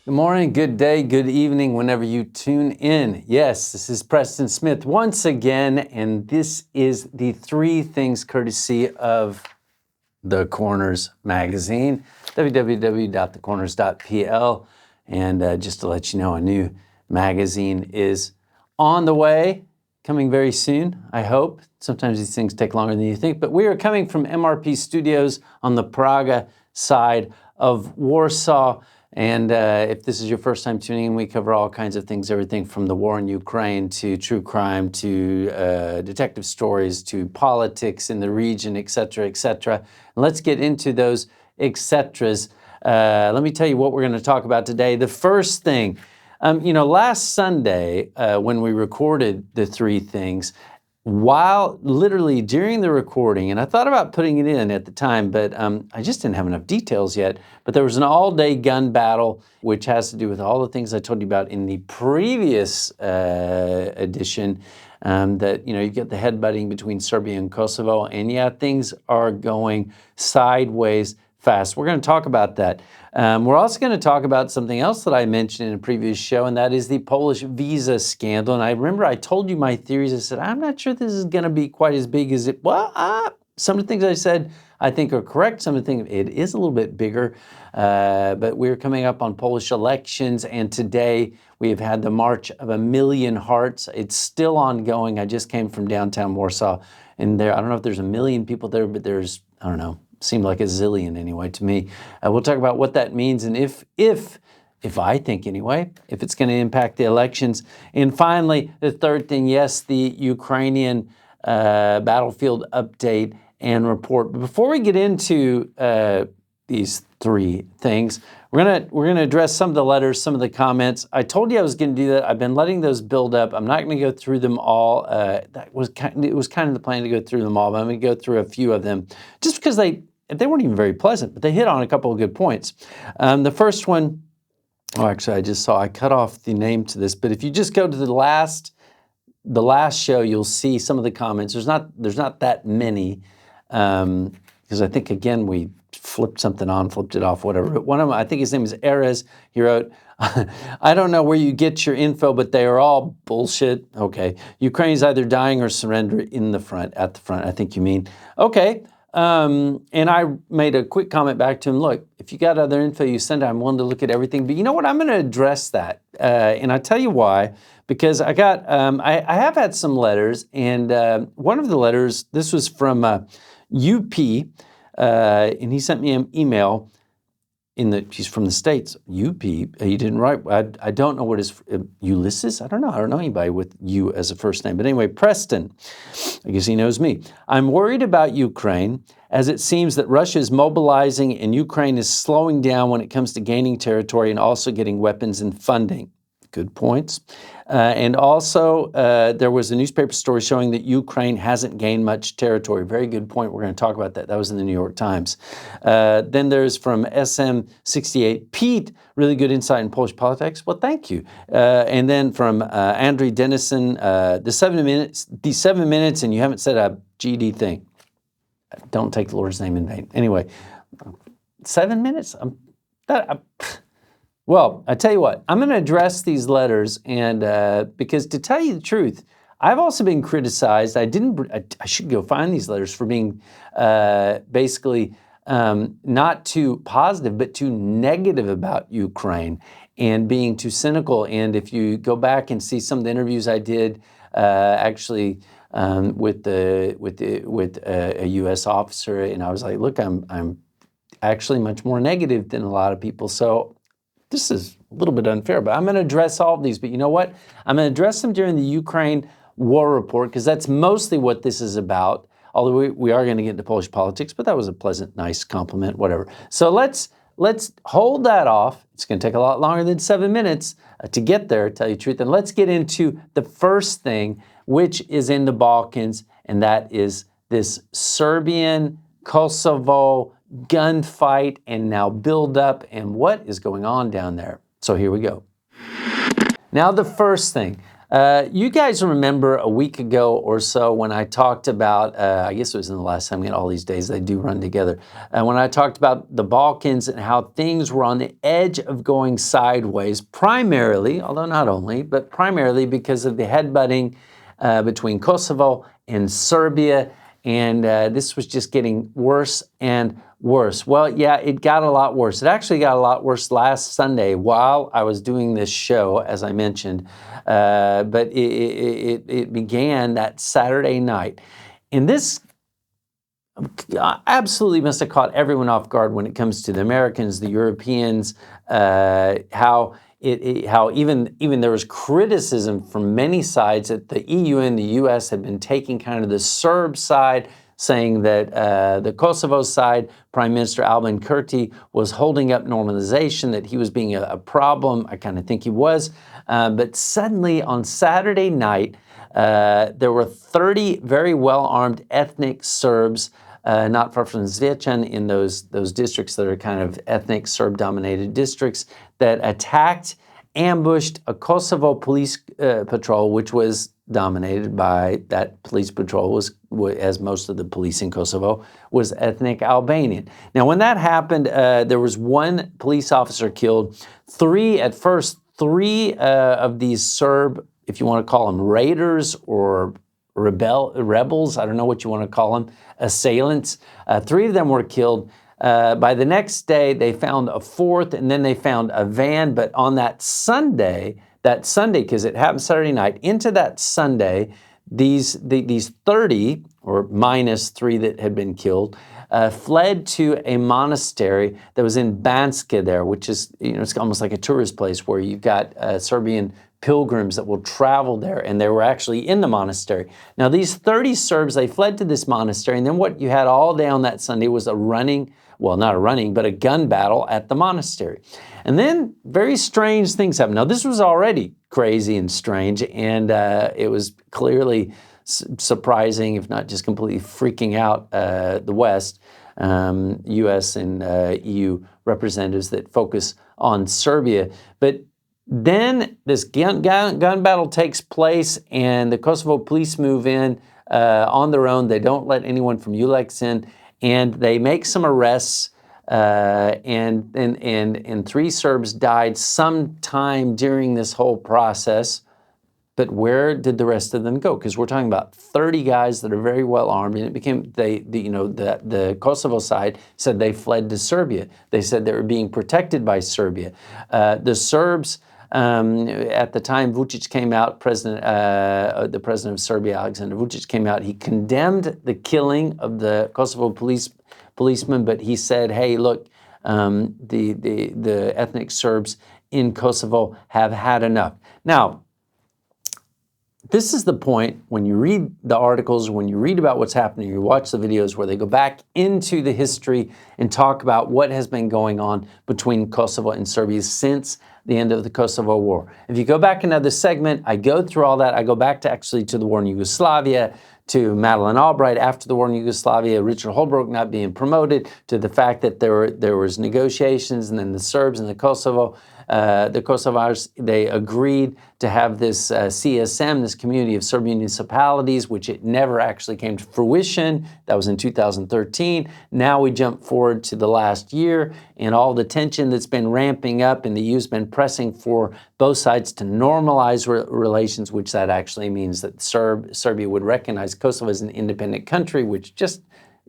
Good morning, good day, good evening, whenever you tune in. Yes, this is Preston Smith once again, and this is the Three Things courtesy of The Corners magazine, www.thecorners.pl. And just to let you know, a new magazine is on the way, coming very soon, I hope. Sometimes these things take longer than you think, but we are coming from MRP Studios on the Praga side of Warsaw. And if this is your first time tuning in, we cover all kinds of things, everything from the war in Ukraine to true crime to detective stories to politics in the region, et cetera, et cetera. And let's get into those et ceteras. Let me tell you what we're going to talk about today. The first thing, last Sunday when we recorded the Three Things, while literally during the recording, and I thought about putting it in at the time, but I just didn't have enough details yet. But there was an all-day gun battle, which has to do with all the things I told you about in the previous edition. That you get the headbutting between Serbia and Kosovo, and yeah, things are going sideways fast. We're going to talk about that. We're also going to talk about something else that I mentioned in a previous show, and that is the Polish visa scandal. And I remember I told you my theories. I said, I'm not sure this is going to be quite as big as it. Well, some of the things I said I think are correct. Some of the things, it is a little bit bigger. But we're coming up on Polish elections, and today we have had the March of a Million Hearts. It's still ongoing. I just came from downtown Warsaw, and I don't know if there's a million people there, but there's, I don't know, seemed like a zillion anyway to me. We'll talk about what that means, and if I think anyway, if it's going to impact the elections. And finally, the third thing, yes, the Ukrainian battlefield update and report. But before we get into these three things, we're gonna address some of the letters, some of the comments. I told you I was going to do that. I've been letting those build up. I'm not going to go through them all. It was kind of the plan to go through them all, but I'm going to go through a few of them just because they weren't even very pleasant, but they hit on a couple of good points. The first one, actually, I cut off the name to this, but if you just go to the last show, you'll see some of the comments. There's not that many, because I think, again, we flipped something on, flipped it off, whatever. But one of them, I think his name is Erez. He wrote, I don't know where you get your info, but they are all bullshit. Okay. Ukraine's either dying or surrender at the front, I think you mean. Okay. And I made a quick comment back to him. Look, if you got other info you send, I'm willing to look at everything. But you know what? I'm going to address that. And I'll tell you why. Because I got, I have had some letters. And one of the letters, this was from UP. And he sent me an email he's from the States, UP. He didn't write, I don't know what his, Ulysses? I don't know anybody with U as a first name. But anyway, Preston, I guess he knows me. I'm worried about Ukraine, as it seems that Russia is mobilizing and Ukraine is slowing down when it comes to gaining territory and also getting weapons and funding. Good points. And also, there was a newspaper story showing that Ukraine hasn't gained much territory. Very good point. We're going to talk about that. That was in the New York Times. Then there's from SM68, Pete, really good insight in Polish politics. Well, thank you. And then from Andrew Dennison, the 7 minutes, and you haven't said a GD thing. Don't take the Lord's name in vain. Anyway, 7 minutes? Well, I tell you what, I'm going to address these letters, and because to tell you the truth, I've also been criticized. I should go find these letters for being basically not too positive, but too negative about Ukraine and being too cynical. And if you go back and see some of the interviews I did, actually with a U.S. officer, and I was like, look, I'm actually much more negative than a lot of people. So this is a little bit unfair, but I'm going to address all of these. But you know what? I'm going to address them during the Ukraine war report, because that's mostly what this is about. Although we are going to get into Polish politics, but that was a pleasant, nice compliment, whatever. So let's hold that off. It's going to take a lot longer than 7 minutes to get there, to tell you the truth. And let's get into the first thing, which is in the Balkans, and that is this Serbian, Kosovo gunfight and now build up and what is going on down there. So here we go. Now the first thing, You guys remember a week ago or so when I talked about, I guess it was in the last time, all these days they do run together, when I talked about the Balkans and how things were on the edge of going sideways, primarily, although not only, but primarily because of the headbutting between Kosovo and Serbia, and this was just getting worse and worse. Well, yeah, it got a lot worse. It actually got a lot worse last Sunday while I was doing this show, as I mentioned, but it began that Saturday night. And this absolutely must have caught everyone off guard when it comes to the Americans, the Europeans, how even there was criticism from many sides that the EU and the US had been taking kind of the Serb side, saying that the Kosovo side, Prime Minister Albin Kurti, was holding up normalization, that he was being a problem. I kind of think he was. But suddenly on Saturday night, there were 30 very well-armed ethnic Serbs not far from Zvecan in those districts that are kind of ethnic Serb-dominated districts that attacked, ambushed a Kosovo police patrol, which was dominated by that police patrol as most of the police in Kosovo was ethnic Albanian. Now, when that happened, there was one police officer killed. Three of these Serb, if you want to call them raiders or rebels, I don't know what you want to call them, assailants. Three of them were killed. By the next day, they found a fourth, and then they found a van. But on that Sunday, because it happened Saturday night, into that Sunday, these 30, or minus 3 that had been killed, fled to a monastery that was in Banska there, which is, it's almost like a tourist place where you've got Serbian pilgrims that will travel there, and they were actually in the monastery. Now, these 30 Serbs, they fled to this monastery, and then what you had all day on that Sunday was a gun battle at the monastery. And then very strange things happened. Now, this was already crazy and strange, and it was clearly surprising, if not just completely freaking out the West, U.S. and EU representatives that focus on Serbia. But then this gun battle takes place, and the Kosovo police move in on their own. They don't let anyone from ULEX in, and they make some arrests, and 3 Serbs died sometime during this whole process. But where did the rest of them go? Because we're talking about 30 guys that are very well armed, and it became the Kosovo side said they fled to Serbia. They said they were being protected by Serbia. The Serbs. At the time Vučić came out, the president of Serbia, Alexander Vučić, came out. He condemned the killing of the Kosovo policeman, but he said, "Hey, look, the ethnic Serbs in Kosovo have had enough." Now, this is the point when you read the articles, when you read about what's happening, you watch the videos where they go back into the history and talk about what has been going on between Kosovo and Serbia since the end of the Kosovo War. If you go back another segment, I go through all that. I go back to the war in Yugoslavia, to Madeleine Albright after the war in Yugoslavia, Richard Holbrooke not being promoted, to the fact that there was negotiations, and then the Serbs and the Kosovars, they agreed to have this CSM, this community of Serbian municipalities, which it never actually came to fruition. That was in 2013. Now we jump forward to the last year, and all the tension that's been ramping up, and the EU's been pressing for both sides to normalize relations, which that actually means that Serbia would recognize Kosovo as an independent country, which just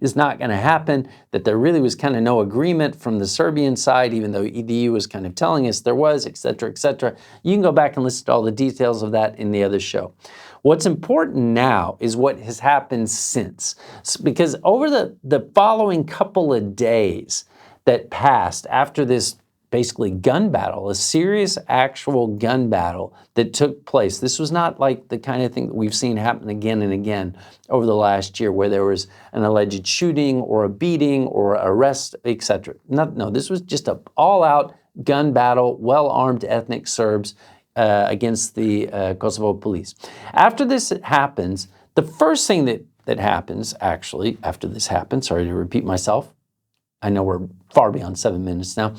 is not going to happen, that there really was kind of no agreement from the Serbian side, even though the EU was kind of telling us there was, et cetera, et cetera. You can go back and listen to all the details of that in the other show. What's important now is what has happened since, because over the following couple of days that passed after this basically gun battle, a serious actual gun battle that took place. This was not like the kind of thing that we've seen happen again and again over the last year where there was an alleged shooting or a beating or arrest, etc. No, this was just an all-out gun battle, well-armed ethnic Serbs against the Kosovo police. After this happens, the first thing that happens, actually, after this happens, sorry to repeat myself, I know we're far beyond 7 minutes now,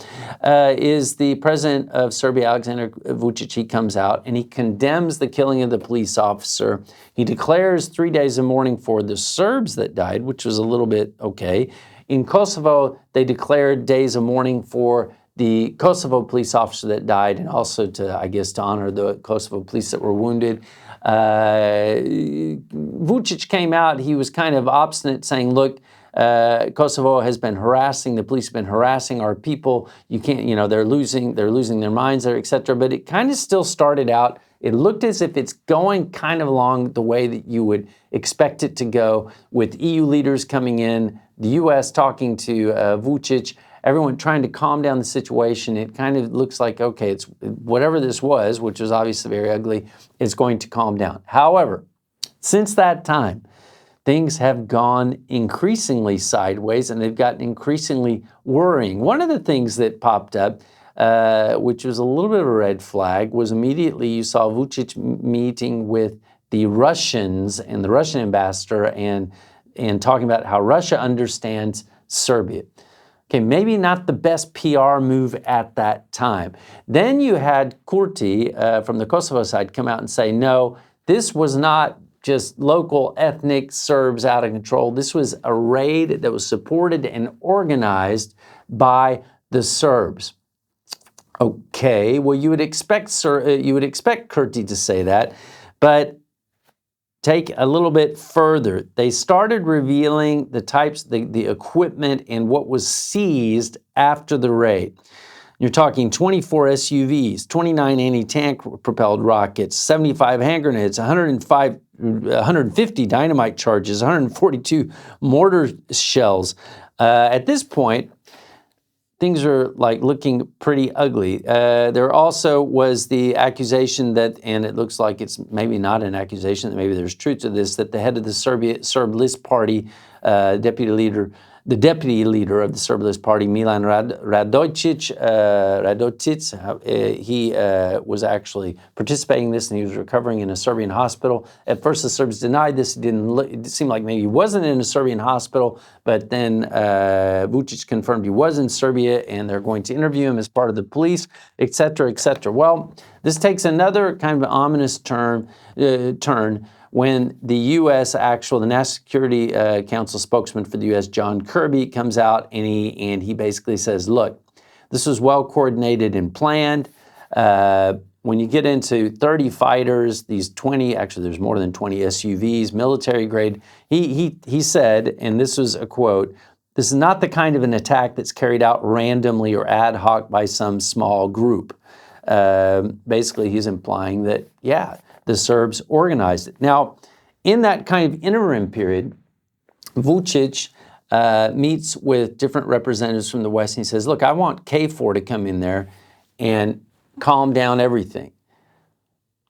is the president of Serbia, Aleksandar Vučić. He comes out and he condemns the killing of the police officer. He declares 3 days of mourning for the Serbs that died, which was a little bit okay. In Kosovo, they declared days of mourning for the Kosovo police officer that died, and also to, I guess, to honor the Kosovo police that were wounded. Vučić came out. He was kind of obstinate, saying, look, Kosovo has been harassing, the police have been harassing our people. You can't, they're losing their minds there, etc. But it kind of still started out, it looked as if it's going kind of along the way that you would expect it to go, with EU leaders coming in, the US talking to Vučić, everyone trying to calm down the situation. It kind of looks like, okay, it's whatever this was, which was obviously very ugly, is going to calm down. However, since that time, things have gone increasingly sideways, and they've gotten increasingly worrying. One of the things that popped up, which was a little bit of a red flag, was immediately you saw Vučić meeting with the Russians and the Russian ambassador and talking about how Russia understands Serbia. Okay, maybe not the best PR move at that time. Then you had Kurti from the Kosovo side come out and say, no, this was not just local ethnic Serbs out of control. This was a raid that was supported and organized by the Serbs. Okay, well, you would expect Kurti to say that, but take a little bit further. They started revealing the types, the equipment, and what was seized after the raid. You're talking 24 SUVs, 29 anti-tank propelled rockets, 75 hand grenades, 150 dynamite charges, 142 mortar shells. At this point, things are like looking pretty ugly. There also was the accusation that, and it looks like it's maybe not an accusation, that maybe there's truth to this, that the head of the Serb List Party, the deputy leader of the Serb List Party, Milan Radojic, he was actually participating in this, and he was recovering in a Serbian hospital. At first, the Serbs denied this. It seemed like maybe he wasn't in a Serbian hospital, but then Vučić confirmed he was in Serbia, and they're going to interview him as part of the police, etc., etc. Well, this takes another kind of ominous turn when the U.S. the National Security Council spokesman for the U.S., John Kirby, comes out and he basically says, look, this was well coordinated and planned. When you get into 30 fighters, these 20, actually there's more than 20 SUVs, military grade, he said, and this was a quote, this is not the kind of an attack that's carried out randomly or ad hoc by some small group. Basically, he's implying that, yeah, the Serbs organized it. Now, in that kind of interim period, Vučić meets with different representatives from the West, and he says, look, I want KFOR to come in there and calm down everything.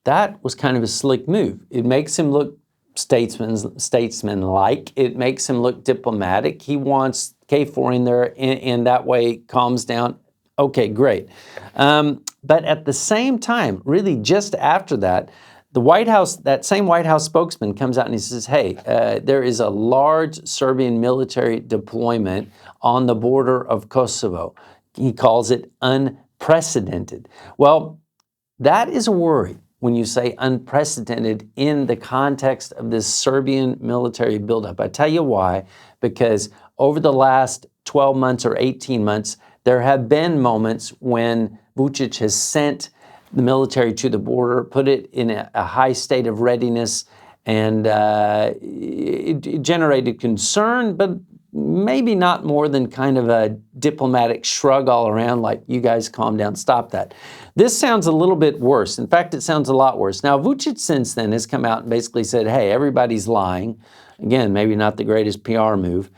That was kind of a slick move. It makes him look statesman-like. It makes him look diplomatic. He wants KFOR in there, and that way calms down. Okay, great. But at the same time, really just after that, the White House, that same White House spokesman comes out and he says, hey, there is a large Serbian military deployment on the border of Kosovo. He calls it unprecedented. Well, that is a worry when you say unprecedented in the context of this Serbian military buildup. I tell you why, because over the last 12 months or 18 months, there have been moments when Vučić has sent the military to the border, put it in a high state of readiness, and it generated concern, but maybe not more than kind of a diplomatic shrug all around, like, you guys calm down, stop that. This sounds a little bit worse. In fact, it sounds a lot worse. Now, Vučić since then has come out and basically said, hey, everybody's lying. Again, maybe not the greatest PR move.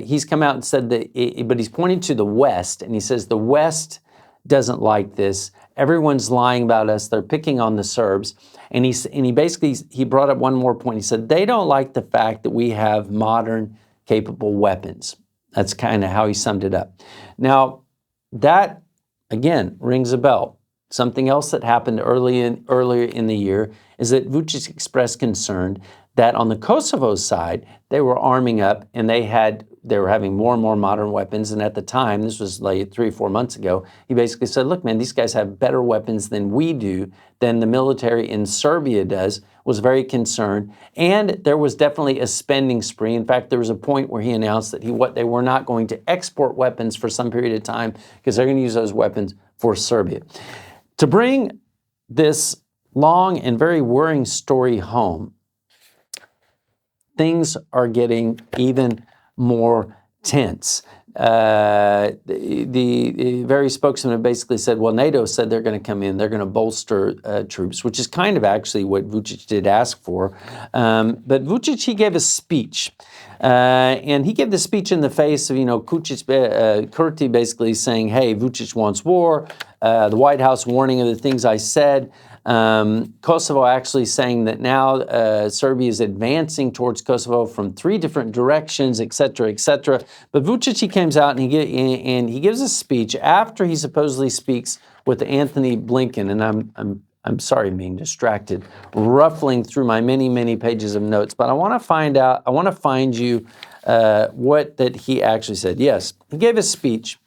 He's come out and said that, but he's pointing to the West, and he says the West doesn't like this. Everyone's lying about us. They're picking on the Serbs. And he basically brought up one more point. He said they don't like the fact that we have modern, capable weapons. That's kind of how he summed it up. Now, that, again, rings a bell. Something else that happened earlier in the year is that Vučić expressed concern that on the Kosovo side, they were arming up and they had they were having more and more modern weapons. And at the time, this was like 3 or 4 months ago, he basically said, look, man, these guys have better weapons than we do, than the military in Serbia does, was very concerned. And there was definitely a spending spree. In fact, there was a point where he announced that they were not going to export weapons for some period of time because they're going to use those weapons for Serbia. To bring this long and very worrying story home, things are getting even more tense. The very spokesman basically said, well, NATO said they're going to come in, they're going to bolster troops, which is kind of actually what Vučić did ask for. But Vučić, he gave a speech. And he gave the speech in the face of, Kurti basically saying, hey, Vučić wants war. The White House warning of the things I said. Kosovo actually saying that now Serbia is advancing towards Kosovo from 3 different directions, et cetera, et cetera. But Vučić, he comes out and he gives a speech after he supposedly speaks with Anthony Blinken. And I'm sorry, I'm being distracted, ruffling through my many, many pages of notes. But I want to find you what that he actually said. Yes, he gave a speech.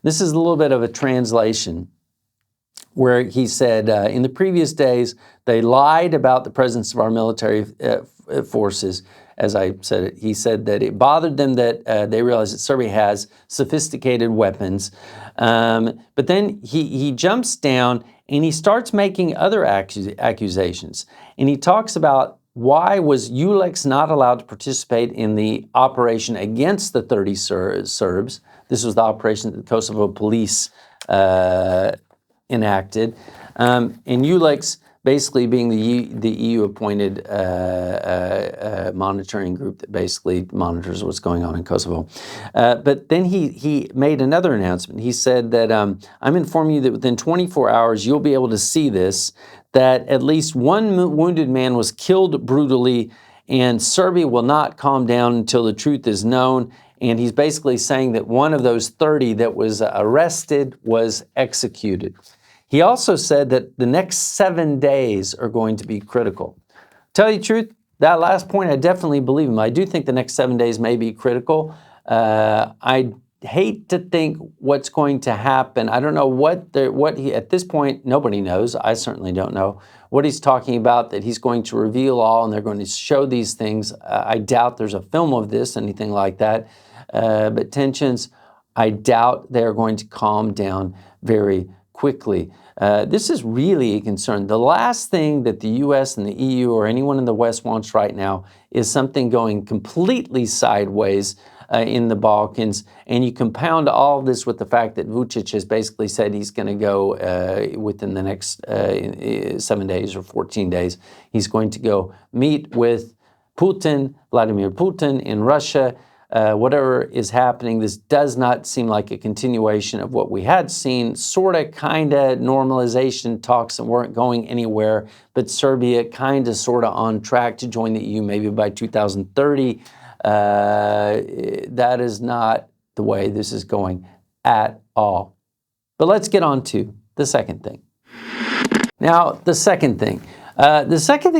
This is a little bit of a translation, where he said, in the previous days, they lied about the presence of our military forces. As I said, he said that it bothered them that they realized that Serbia has sophisticated weapons. But then he jumps down and he starts making other accusations. And he talks about why was ULEX not allowed to participate in the operation against the 30 Serbs. This was the operation that the Kosovo police enacted, and ULEX basically being the EU-appointed monitoring group that basically monitors what's going on in Kosovo. But then he made another announcement. He said that I'm informing you that within 24 hours you'll be able to see this, that at least 1 wounded man was killed brutally, and Serbia will not calm down until the truth is known. And he's basically saying that one of those 30 that was arrested was executed. He also said that the next 7 days are going to be critical. Tell you the truth, that last point, I definitely believe him. I do think the next 7 days may be critical. I hate to think what's going to happen. I don't know what he, at this point, nobody knows. I certainly don't know what he's talking about, that he's going to reveal all and they're going to show these things. I doubt there's a film of this, anything like that. But tensions, I doubt they're going to calm down very quickly. This is really a concern. The last thing that the US and the EU or anyone in the West wants right now is something going completely sideways in the Balkans. And you compound all of this with the fact that Vučić has basically said he's going to go within the next 7 days or 14 days. He's going to go meet with Vladimir Putin in Russia. Whatever is happening, this does not seem like a continuation of what we had seen, sort of, kind of normalization talks that weren't going anywhere, but Serbia kind of, sort of on track to join the EU maybe by 2030. That is not the way this is going at all. But let's get on to the second thing. Now, the second thing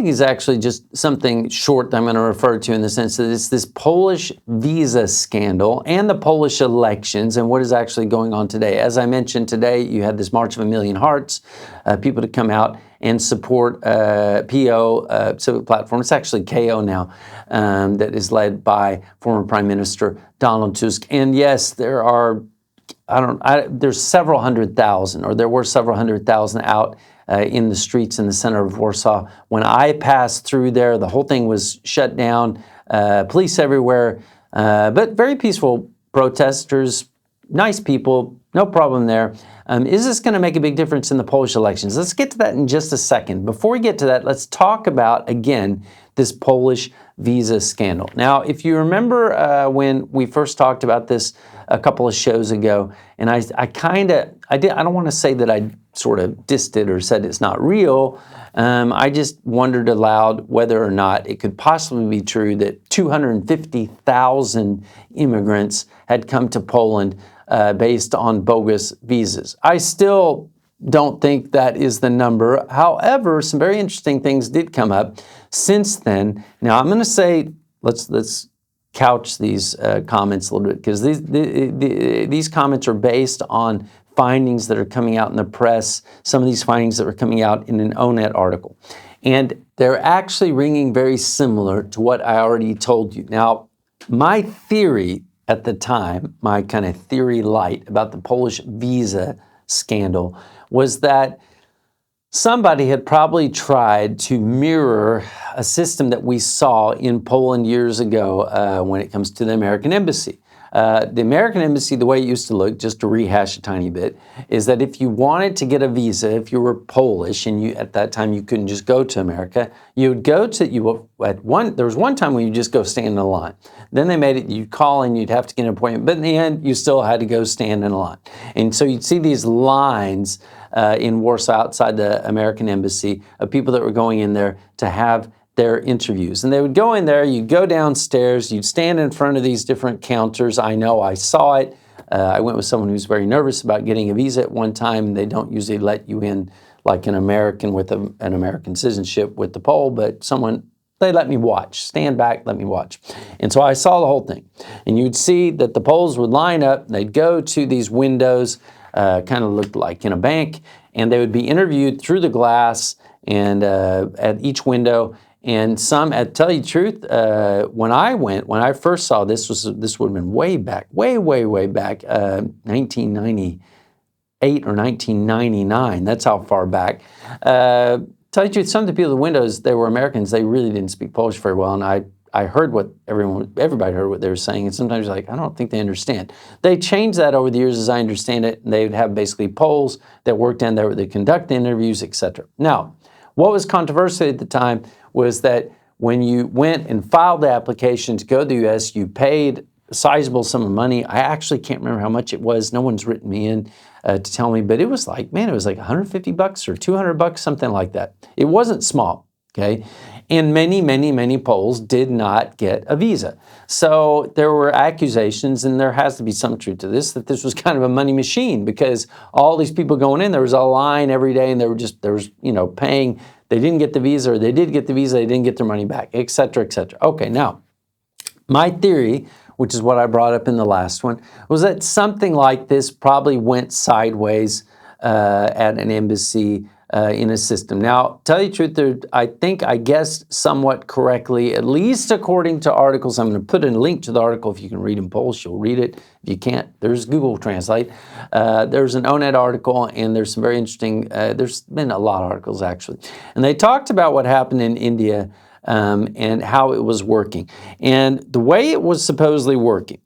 is actually just something short that I'm going to refer to, in the sense that it's this Polish visa scandal and the Polish elections and what is actually going on today. As I mentioned today, you had this March of a Million Hearts, people to come out and support PO, Civic Platform. It's actually KO now, that is led by former Prime Minister Donald Tusk. And yes, there are, there's several hundred thousand, or there were several hundred thousand out in the streets in the center of Warsaw. When I passed through there, the whole thing was shut down, police everywhere, but very peaceful protesters, nice people, no problem there. Is this going to make a big difference in the Polish elections? Let's get to that in just a second. Before we get to that, let's talk about, again, this Polish visa scandal. Now, if you remember when we first talked about this a couple of shows ago, and I don't want to say that I sort of dissed it or said it's not real. I just wondered aloud whether or not it could possibly be true that 250,000 immigrants had come to Poland based on bogus visas. I still don't think that is the number. However, some very interesting things did come up since then. Now, I'm going to say, let's couch these comments a little bit, because these comments are based on findings that are coming out in the press, some of these findings that were coming out in an ONET article. And they're actually ringing very similar to what I already told you. Now, my theory at the time, my kind of theory light about the Polish visa scandal, was that somebody had probably tried to mirror a system that we saw in Poland years ago when it comes to the American embassy. The American embassy, the way it used to look, just to rehash a tiny bit, is that if you wanted to get a visa, if you were Polish and you at that time you couldn't just go to America, you would go to there was one time when you just go stand in a line. Then they made it, you'd call and you'd have to get an appointment, but in the end you still had to go stand in a line. And so you'd see these lines in Warsaw outside the American embassy of people that were going in there to have their interviews. And they would go in there, you'd go downstairs, you'd stand in front of these different counters. I know, I saw it. I went with someone who's very nervous about getting a visa at one time. They don't usually let you in like an American with an American citizenship with the Pole, but they let me watch, stand back, let me watch. And so I saw the whole thing. And you'd see that the Poles would line up, they'd go to these windows, kind of looked like in a bank, and they would be interviewed through the glass and at each window. And to tell you the truth, when I first saw this would have been way back, way back, 1998 or 1999. That's how far back. Tell you the truth, some of the people at the windows, they were Americans. They really didn't speak Polish very well, and I heard what everybody heard what they were saying, and sometimes you're like, I don't think they understand. They changed that over the years, as I understand it, and they would have basically Poles that worked in there, they conduct the interviews, etc. Now, what was controversial at the time was that when you went and filed the application to go to the U.S., you paid a sizable sum of money. I actually can't remember how much it was. No one's written me in to tell me, but it was like, man, it was like $150 or $200, something like that. It wasn't small, okay? And many Poles did not get a visa. So there were accusations, and there has to be some truth to this, that this was kind of a money machine, because all these people going in, there was a line every day, and there was paying. They didn't get the visa, or they did get the visa, they didn't get their money back, et cetera, et cetera. Okay, now, my theory, which is what I brought up in the last one, was that something like this probably went sideways at an embassy in a system. Now, tell you the truth, I guessed somewhat correctly, at least according to articles. I'm going to put a link to the article. If you can read in Polish, you'll read it. If you can't, there's Google Translate. There's an ONET article, and there's some very interesting, there's been a lot of articles actually. And they talked about what happened in India and how it was working. And the way it was supposedly working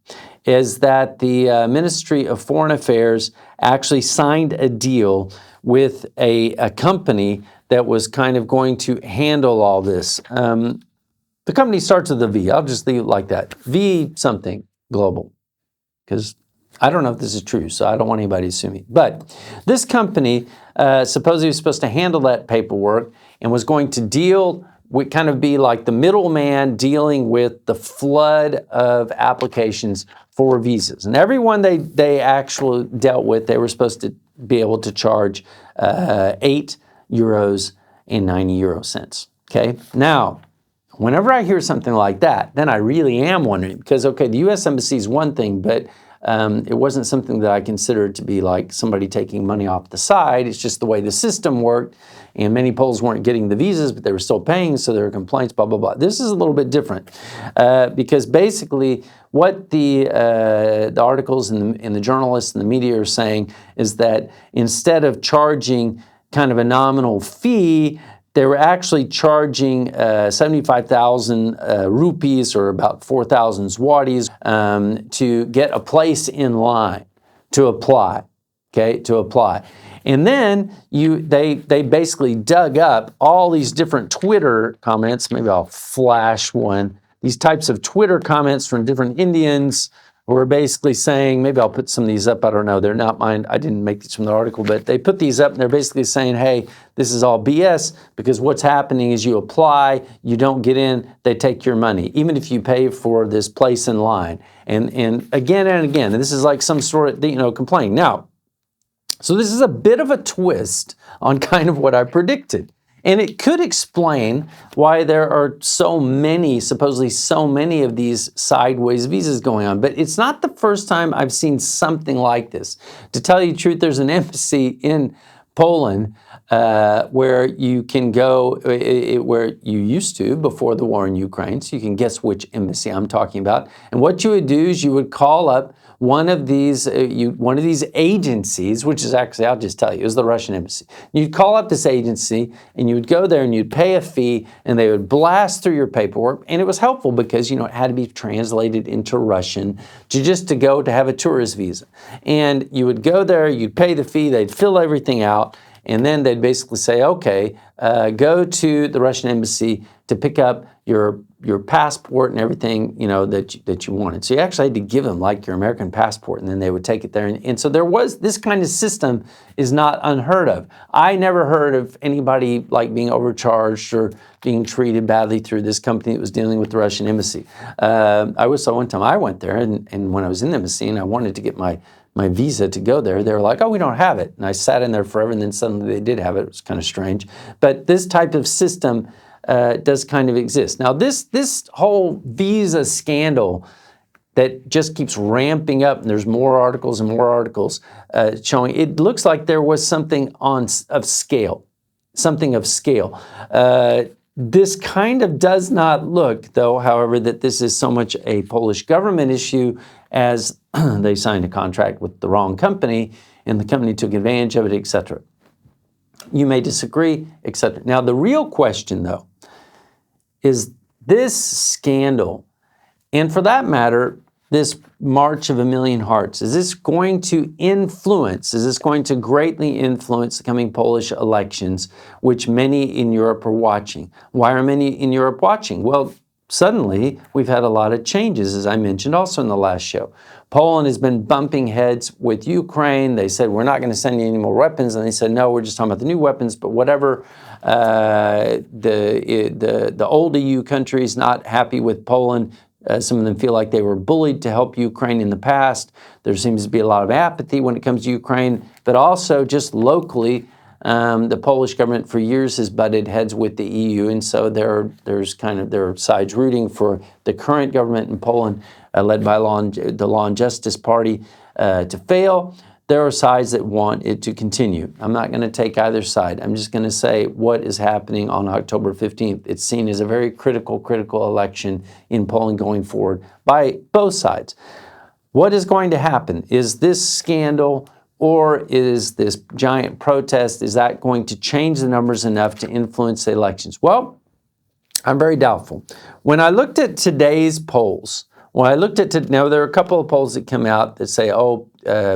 is that the Ministry of Foreign Affairs actually signed a deal with a company that was kind of going to handle all this. The company starts with a V. I'll just leave it like that. V something global, because I don't know if this is true, so I don't want anybody assuming. But this company supposedly was supposed to handle that paperwork and was going to deal would kind of be like the middleman dealing with the flood of applications for visas. And everyone they actually dealt with, they were supposed to be able to charge 8 euros and 90 euro cents. Okay, now, whenever I hear something like that, then I really am wondering, because, okay, the U.S. Embassy is one thing, but it wasn't something that I considered to be like somebody taking money off the side. It's just the way the system worked, and many Poles weren't getting the visas, but they were still paying, so there were complaints, blah, blah, blah. This is a little bit different because basically what the articles and the journalists and the media are saying is that instead of charging kind of a nominal fee, they were actually charging 75,000 rupees, or about 4,000 zlotys, to get a place in line to apply, okay, to apply. And then they basically dug up all these different Twitter comments. Maybe I'll flash one. These types of Twitter comments from different Indians who are basically saying, maybe I'll put some of these up, I don't know, they're not mine, I didn't make these from the article, but they put these up and they're basically saying, hey, this is all BS, because what's happening is you apply, you don't get in, they take your money, even if you pay for this place in line. And again and again, and this is like some sort of, complaint. Now, so this is a bit of a twist on kind of what I predicted. And it could explain why there are so many, supposedly so many of these sideways visas going on. But it's not the first time I've seen something like this. To tell you the truth, there's an embassy in Poland where you can go, where you used to before the war in Ukraine, so you can guess which embassy I'm talking about. And what you would do is you would call up one of these agencies, which is actually, I'll just tell you, it was the Russian embassy. You'd call up this agency and you would go there and you'd pay a fee and they would blast through your paperwork. And it was helpful because, you know, it had to be translated into Russian to go to have a tourist visa. And you would go there, you'd pay the fee, they'd fill everything out, and then they'd basically say, okay, go to the Russian embassy to pick up your passport and everything, you know, that you wanted. So you actually had to give them like your American passport, and then they would take it there. And so there was this kind of system is not unheard of. I never heard of anybody like being overcharged or being treated badly through this company that was dealing with the Russian embassy. I was one time I went there, and when I was in the embassy and I wanted to get my visa to go there, they were like, oh, we don't have it. And I sat in there forever, and then suddenly they did have it. It was kind of strange. But this type of system does kind of exist. Now, this whole visa scandal that just keeps ramping up, and there's more articles and more articles showing, it looks like there was something of scale. This kind of does not look, though, however, that this is so much a Polish government issue as they signed a contract with the wrong company, and the company took advantage of it, etc. You may disagree, etc. Now, the real question, though, is this scandal, and for that matter, this March of a Million Hearts, is this going to greatly influence the coming Polish elections, which many in Europe are watching? Why are many in Europe watching? Well, suddenly, we've had a lot of changes, as I mentioned also in the last show. Poland has been bumping heads with Ukraine. They said, we're not going to send you any more weapons. And they said, no, we're just talking about the new weapons, but whatever. The old EU countries not happy with Poland. Some of them feel like they were bullied to help Ukraine in the past. There seems to be a lot of apathy when it comes to Ukraine, but also just locally, the Polish government for years has butted heads with the EU, and so there are sides rooting for the current government in Poland, led by the Law and Justice Party, to fail. There are sides that want it to continue. I'm not going to take either side. I'm just going to say what is happening on October 15th. It's seen as a very critical election in Poland going forward by both sides. What is going to happen? Is this scandal or is this giant protest, is that going to change the numbers enough to influence the elections? Well, I'm very doubtful. When I looked at today's polls, now there are a couple of polls that come out that say,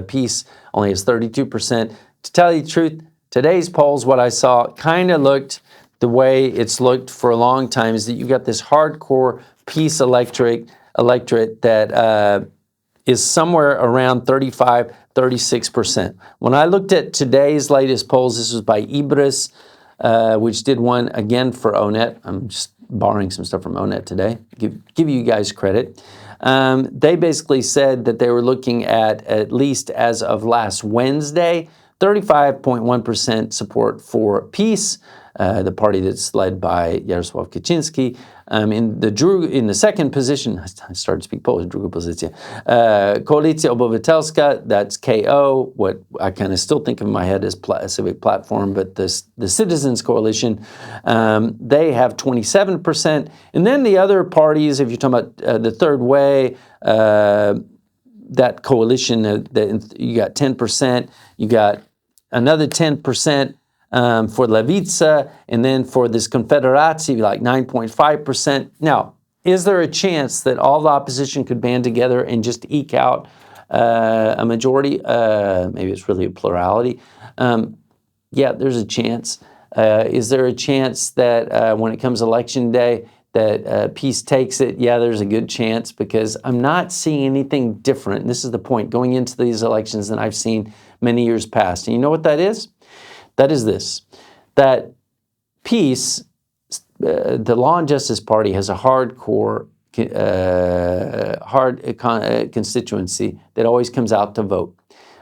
peace only has 32%. To tell you the truth, today's polls, what I saw, kind of looked the way it's looked for a long time, is that you got this hardcore peace electorate that is somewhere around 36%. When I looked at today's latest polls, this was by Ibris, which did one again for ONET. I'm just borrowing some stuff from ONET today, give you guys credit. They basically said that they were looking at least as of last Wednesday, 35.1% support for peace, the party that's led by Jarosław Kaczynski. In the second position, I started to speak Polish, druga pozycja, Koalicja Obywatelska, that's KO, what I kind of still think of in my head as a civic platform, but the Citizens Coalition, they have 27%. And then the other parties, if you're talking about the Third Way, that coalition, you got 10%, you got another 10%, for Lewica, and then for this Confederacji, like 9.5%. Now, is there a chance that all the opposition could band together and just eke out a majority? Maybe it's really a plurality. Yeah, there's a chance. Is there a chance that when it comes election day, that peace takes it? Yeah, there's a good chance, because I'm not seeing anything different, and this is the point, going into these elections than I've seen many years past. And you know what that is? That is this, that peace, the Law and Justice Party has a hardcore, constituency that always comes out to vote.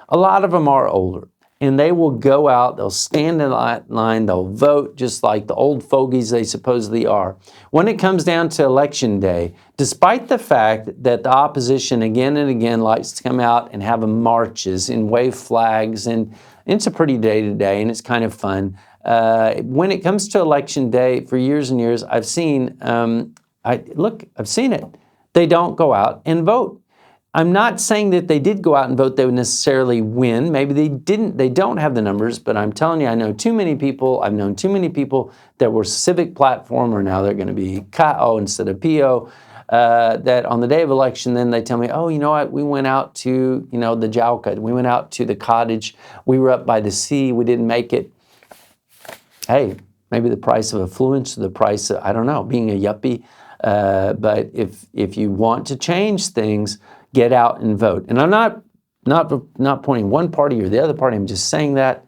A lot of them are older. and they will go out, they'll stand in line, they'll vote just like the old fogies they supposedly are. When it comes down to election day, despite the fact that the opposition again and again likes to come out and have marches and wave flags, and it's a pretty day-to-day and it's kind of fun. When it comes to election day, for years and years, I've seen, I've seen it. They don't go out and vote. I'm not saying that they did go out and vote, they would necessarily win. Maybe they didn't, they don't have the numbers, but I'm telling you, I know too many people, I've known too many people that were civic platform, or now they're going to be KO instead of PO, that on the day of election, then they tell me, oh, you know what, we went out to, you know, the Jauka, we went out to the cottage, we were up by the sea, we didn't make it. Hey, maybe the price of affluence, or the price of, I don't know, being a yuppie. But if you want to change things, get out and vote. And I'm not pointing one party or the other party. I'm just saying that,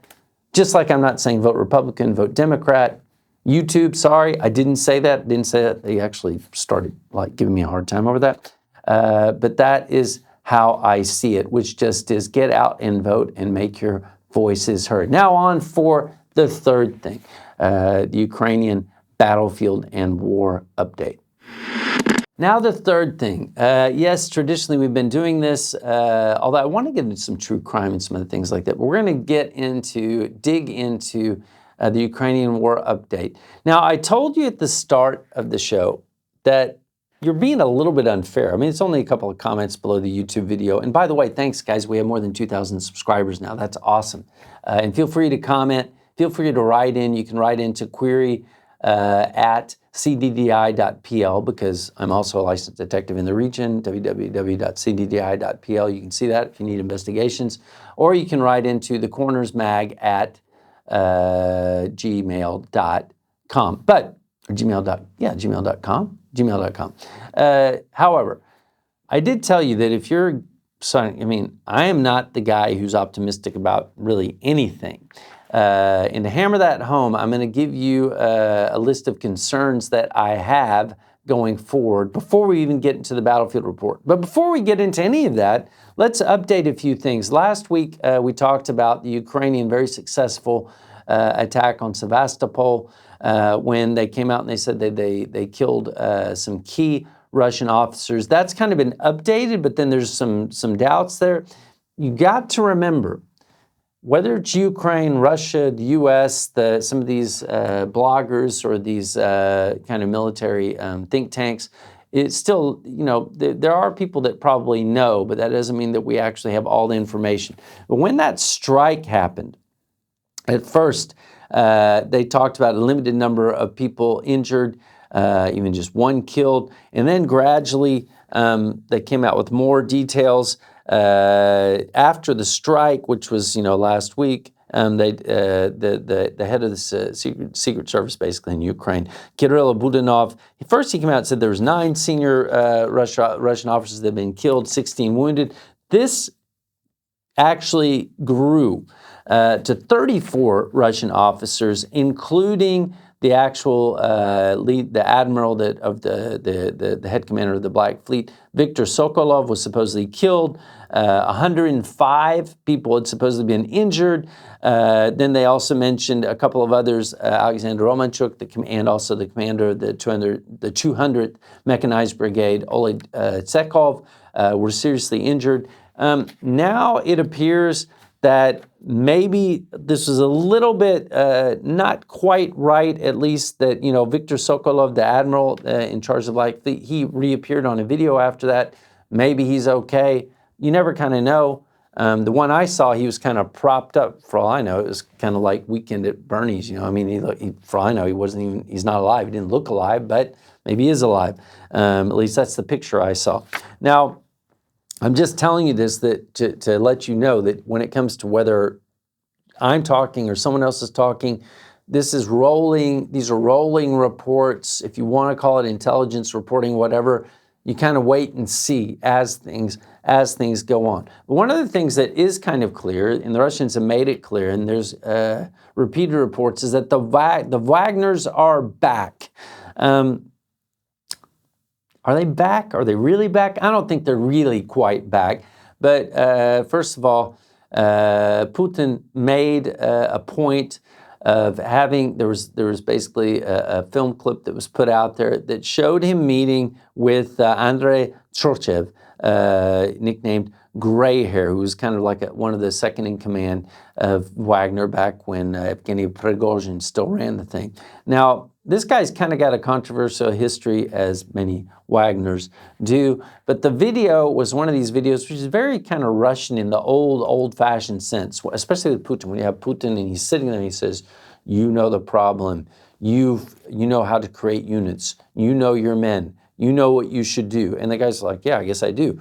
just like I'm not saying vote Republican, vote Democrat. YouTube, sorry, I didn't say that. Didn't say that. They actually started like giving me a hard time over that. But that is how I see it, which just is get out and vote and make your voices heard. Now on for the third thing, the Ukrainian battlefield and war update. Now the third thing, yes, traditionally we've been doing this, although I want to get into some true crime and some other things like that, but we're going to dig into the Ukrainian war update. Now, I told you at the start of the show that you're being a little bit unfair. I mean, it's only a couple of comments below the YouTube video. And by the way, thanks guys, we have more than 2,000 subscribers now. That's awesome. And feel free to comment, feel free to write in. You can write into query at cddi.pl, because I'm also a licensed detective in the region, www.cddi.pl. You can see that if you need investigations, or you can write into the Corners Mag at gmail.com, gmail.com. However, I did tell you that if you're, I mean, I am not the guy who's optimistic about really anything. And to hammer that home, I'm going to give you a list of concerns that I have going forward before we even get into the battlefield report. But before we get into any of that, let's update a few things. Last week, we talked about the Ukrainian very successful attack on Sevastopol when they came out and they said that they killed some key Russian officers. That's kind of been updated, but then there's some doubts there. You got to remember, whether it's Ukraine, Russia, the U.S., some of these bloggers or these kind of military think tanks, it's still, you know, there are people that probably know, but that doesn't mean that we actually have all the information. But when that strike happened, at first, they talked about a limited number of people injured, even just one killed, and then gradually they came out with more details. After the strike, which was, you know, last week, the head of the Secret Service, basically in Ukraine, Kirill Budanov, first he came out and said there was 9 senior Russian officers that had been killed, 16 wounded. This actually grew to 34 Russian officers, including the actual the admiral of the head commander of the Black Fleet, Viktor Sokolov, was supposedly killed. 105 people had supposedly been injured. Then they also mentioned a couple of others, Alexander Romanchuk, and also the commander of the 200th Mechanized Brigade, Oleg Tsekov, were seriously injured. Now it appears that maybe this was a little bit not quite right, at least that, you know, Viktor Sokolov, the admiral in charge of Black Fleet, he reappeared on a video after that. Maybe he's okay. You never kind of know. The one I saw, he was kind of propped up. For all I know, it was kind of like Weekend at Bernie's. You know, I mean, for all I know, he's not alive. He didn't look alive, but maybe he is alive. At least that's the picture I saw. Now, I'm just telling you this to let you know that when it comes to whether I'm talking or someone else is talking, these are rolling reports. If you want to call it intelligence reporting, whatever, you kind of wait and see as things go on. But one of the things that is kind of clear, and the Russians have made it clear, and there's repeated reports, is that the Wagners are back. Are they back? Are they really back? I don't think they're really quite back. But first of all, Putin made a point of having, there was basically a film clip that was put out there that showed him meeting with Andrei Trochev, nicknamed Gray Hair, who was kind of like one of the second in command of Wagner back when Evgeny Prigozhin still ran the thing. Now, this guy's kind of got a controversial history, as many Wagners do, but the video was one of these videos which is very kind of Russian in the old-fashioned sense, especially with Putin. When you have Putin and he's sitting there and he says, you know the problem, you know how to create units, you know your men, you know what you should do. And the guy's like, yeah, I guess I do.